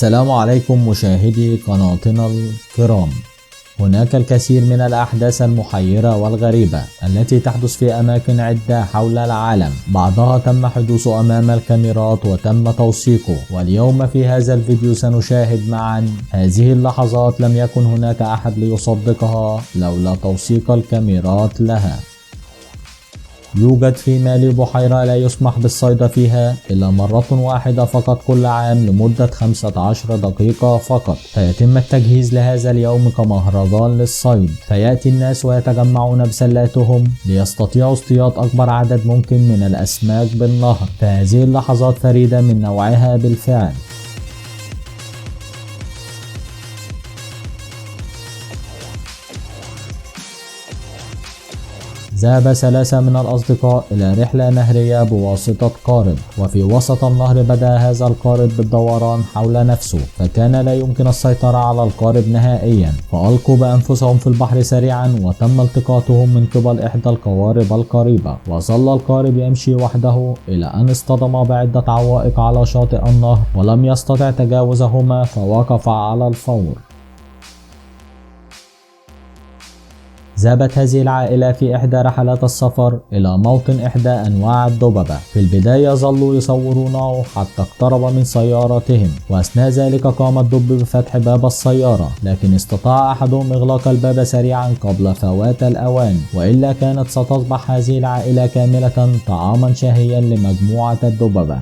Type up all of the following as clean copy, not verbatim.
السلام عليكم مشاهدي قناتنا الكرام. هناك الكثير من الأحداث المحيرة والغريبة التي تحدث في أماكن عدة حول العالم، بعضها تم حدوثه أمام الكاميرات وتم توثيقه، واليوم في هذا الفيديو سنشاهد معا هذه اللحظات لم يكن هناك أحد ليصدقها لولا توثيق الكاميرات لها. يوجد في مالي بحيرة لا يسمح بالصيد فيها إلا مرة واحدة فقط كل عام لمدة 15 دقيقة فقط، فيتم التجهيز لهذا اليوم كمهرجان للصيد، فيأتي الناس ويتجمعون بسلاتهم ليستطيعوا اصطياد أكبر عدد ممكن من الأسماك بالنهر، فهذه اللحظات فريدة من نوعها بالفعل. ذهب 3 من الأصدقاء إلى رحلة نهرية بواسطة قارب، وفي وسط النهر بدأ هذا القارب بالدوران حول نفسه، فكان لا يمكن السيطرة على القارب نهائيا، فألقوا بأنفسهم في البحر سريعا وتم التقاطهم من قبل إحدى القوارب القريبة، وظل القارب يمشي وحده إلى أن اصطدم بعدة عوائق على شاطئ النهر ولم يستطع تجاوزهما فوقف على الفور. ذهبت هذه العائلة في إحدى رحلات السفر إلى موطن إحدى أنواع الدببة. في البداية ظلوا يصورونه حتى اقترب من سيارتهم، وأثناء ذلك قام الدب بفتح باب السيارة، لكن استطاع أحدهم إغلاق الباب سريعا قبل فوات الأوان، وإلا كانت ستصبح هذه العائلة كاملة طعاما شهيا لمجموعة الدببة.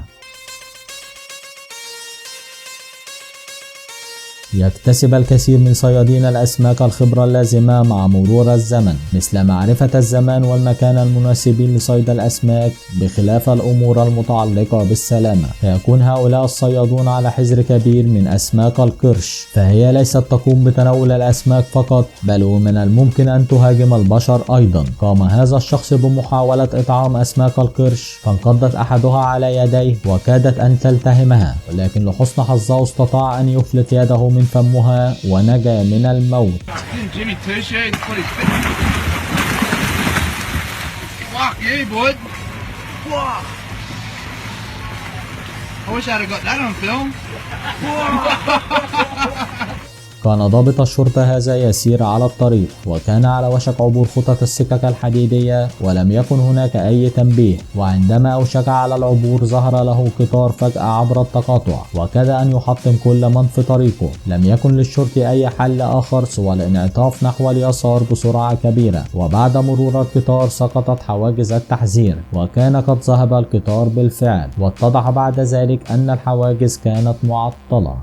يكتسب الكثير من صيادين الأسماك الخبرة اللازمة مع مرور الزمن، مثل معرفة الزمان والمكان المناسبين لصيد الأسماك، بخلاف الأمور المتعلقة بالسلامة، فيكون هؤلاء الصيادون على حذر كبير من أسماك القرش، فهي ليست تقوم بتناول الأسماك فقط، بل ومن الممكن أن تهاجم البشر أيضا. قام هذا الشخص بمحاولة إطعام أسماك القرش، فانقضت أحدها على يديه وكادت أن تلتهمها، ولكن لحسن حظه استطاع أن يفلت يده من فمها ونجا من الموت. كان ضابط الشرطة هذا يسير على الطريق، وكان على وشك عبور خطوط السكك الحديدية ولم يكن هناك أي تنبيه، وعندما أوشك على العبور ظهر له قطار فجأة عبر التقاطع وكاد أن يحطم كل من في طريقه. لم يكن للشرطي أي حل آخر سوى الانعطاف نحو اليسار بسرعة كبيرة، وبعد مرور القطار سقطت حواجز التحذير، وكان قد ذهب القطار بالفعل، واتضح بعد ذلك أن الحواجز كانت معطلة.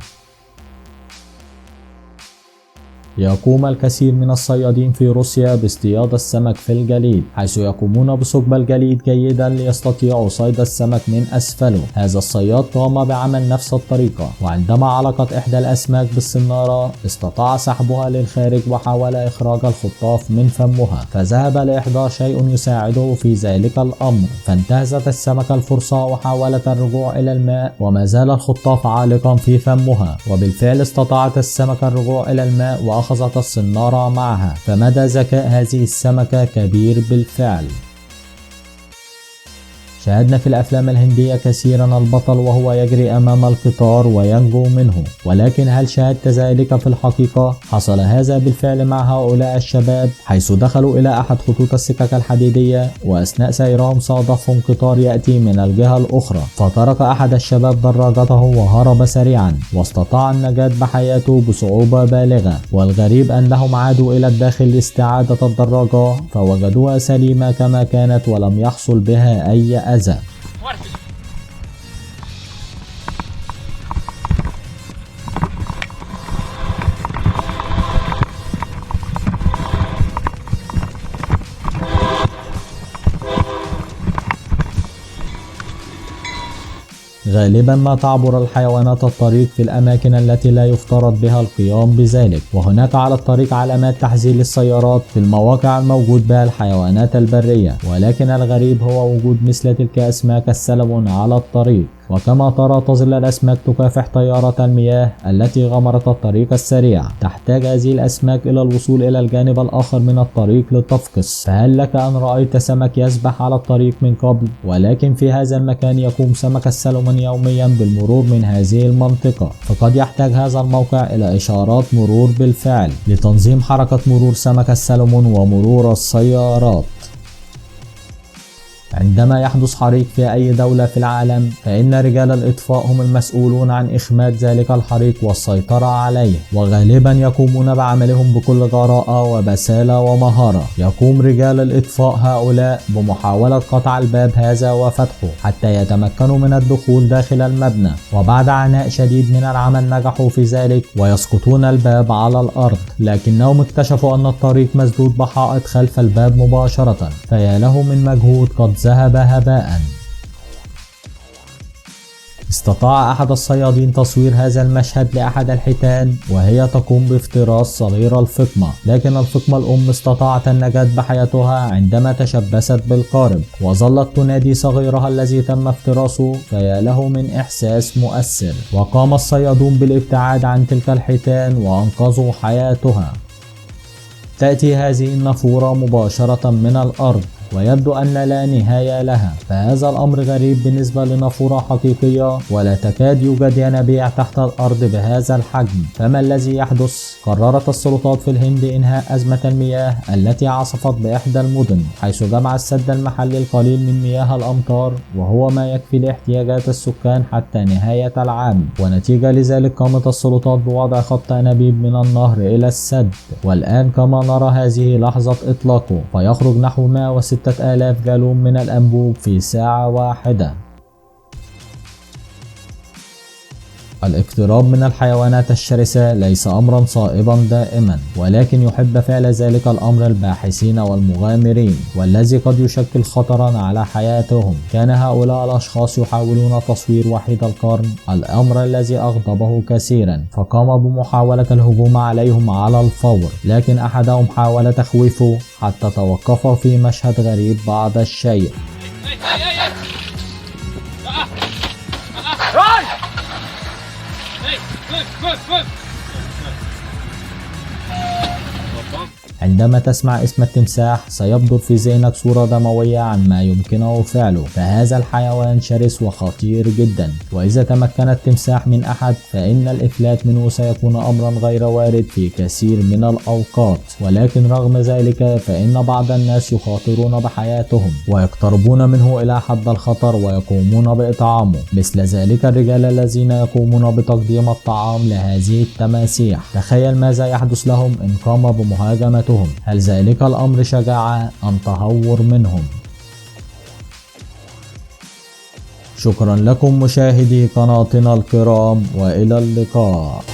يقوم الكثير من الصيادين في روسيا باصطياد السمك في الجليد، حيث يقومون بثقب الجليد جيدا ليستطيعوا صيد السمك من أسفله. هذا الصياد قام بعمل نفس الطريقة، وعندما علقت إحدى الأسماك بالصنارة استطاع سحبها للخارج وحاول إخراج الخطاف من فمها، فذهب لإحضار شيء يساعده في ذلك الأمر، فانتهزت السمكة الفرصة وحاولت الرجوع إلى الماء وما زال الخطاف عالقا في فمها، وبالفعل استطاعت السمكة الرجوع إلى الماء وأخذت الصنارة معها، فمدى ذكاء هذه السمكة كبير بالفعل. شاهدنا في الأفلام الهندية كثيرا البطل وهو يجري أمام القطار وينجو منه، ولكن هل شاهدت ذلك في الحقيقة؟ حصل هذا بالفعل مع هؤلاء الشباب، حيث دخلوا إلى أحد خطوط السكك الحديدية، وأثناء سيرهم صادفهم قطار يأتي من الجهة الأخرى، فترك أحد الشباب دراجته وهرب سريعا، واستطاع النجاة بحياته بصعوبة بالغة، والغريب أنهم عادوا إلى الداخل لاستعادة الدراجة فوجدوها سليمة كما كانت ولم يحصل بها أي أذى. غالبا ما تعبر الحيوانات الطريق في الأماكن التي لا يفترض بها القيام بذلك، وهناك على الطريق علامات تحذير للسيارات في المواقع الموجود بها الحيوانات البرية، ولكن الغريب هو وجود مثل تلك أسماك السلمون على الطريق. وكما ترى تظل الأسماك تكافح تيارة المياه التي غمرت الطريق السريع. تحتاج هذه الأسماك إلى الوصول إلى الجانب الآخر من الطريق لتفقس. فهل لك أن رأيت سمك يسبح على الطريق من قبل؟ ولكن في هذا المكان يقوم سمك السلمون يوميا بالمرور من هذه المنطقة، فقد يحتاج هذا الموقع إلى إشارات مرور بالفعل لتنظيم حركة مرور سمك السلمون ومرور السيارات. عندما يحدث حريق في أي دولة في العالم فإن رجال الإطفاء هم المسؤولون عن إخماد ذلك الحريق والسيطرة عليه، وغالبا يقومون بعملهم بكل جراءة وبسالة ومهارة. يقوم رجال الإطفاء هؤلاء بمحاولة قطع الباب هذا وفتحه حتى يتمكنوا من الدخول داخل المبنى، وبعد عناء شديد من العمل نجحوا في ذلك ويسقطون الباب على الأرض، لكنهم اكتشفوا أن الطريق مسدود بحائط خلف الباب مباشرة، فيا له من مجهود قد ذهب هباء. استطاع أحد الصيادين تصوير هذا المشهد لأحد الحيتان وهي تقوم بافتراس صغير الفقمة، لكن الفقمة الأم استطاعت النجاة بحياتها عندما تشبثت بالقارب وظلت تنادي صغيرها الذي تم افتراسه، فيا له من إحساس مؤثر. وقام الصيادون بالابتعاد عن تلك الحيتان وأنقذوا حياتها. تأتي هذه النافورة مباشرة من الأرض ويبدو أن لا نهاية لها، فهذا الأمر غريب بالنسبة لنافورة حقيقية ولا تكاد يوجد ينابيع تحت الأرض بهذا الحجم. فما الذي يحدث؟ قررت السلطات في الهند إنهاء أزمة المياه التي عصفت بإحدى المدن، حيث جمع السد المحلي القليل من مياه الأمطار وهو ما يكفي لاحتياجات السكان حتى نهاية العام. ونتيجة لذلك قامت السلطات بوضع خط أنابيب من النهر إلى السد، والآن كما نرى هذه لحظة إطلاقه، فيخرج نحو 106,000 جالون من الأنبوب في ساعة واحدة. الاقتراب من الحيوانات الشرسة ليس أمرا صائبا دائما، ولكن يحب فعل ذلك الأمر الباحثين والمغامرين والذي قد يشكل خطرا على حياتهم. كان هؤلاء الأشخاص يحاولون تصوير وحيد القرن، الأمر الذي أغضبه كثيرا، فقام بمحاولة الهجوم عليهم على الفور، لكن أحدهم حاول تخويفه حتى توقف في مشهد غريب بعض الشيء. عندما تسمع اسم التمساح سيبدر في ذهنك صورة دموية عن ما يمكنه فعله، فهذا الحيوان شرس وخطير جدا، وإذا تمكن التمساح من أحد فإن الإفلات منه سيكون أمرا غير وارد في كثير من الأوقات. ولكن رغم ذلك فإن بعض الناس يخاطرون بحياتهم ويقتربون منه إلى حد الخطر ويقومون بإطعامه، مثل ذلك الرجال الذين يقومون بتقديم الطعام لهذه التماسيح. تخيل ماذا يحدث لهم إن قام بمهاجمتهم. هل ذلك الأمر شجاعة أم تهور منهم؟ شكرا لكم مشاهدي قناتنا الكرام، وإلى اللقاء.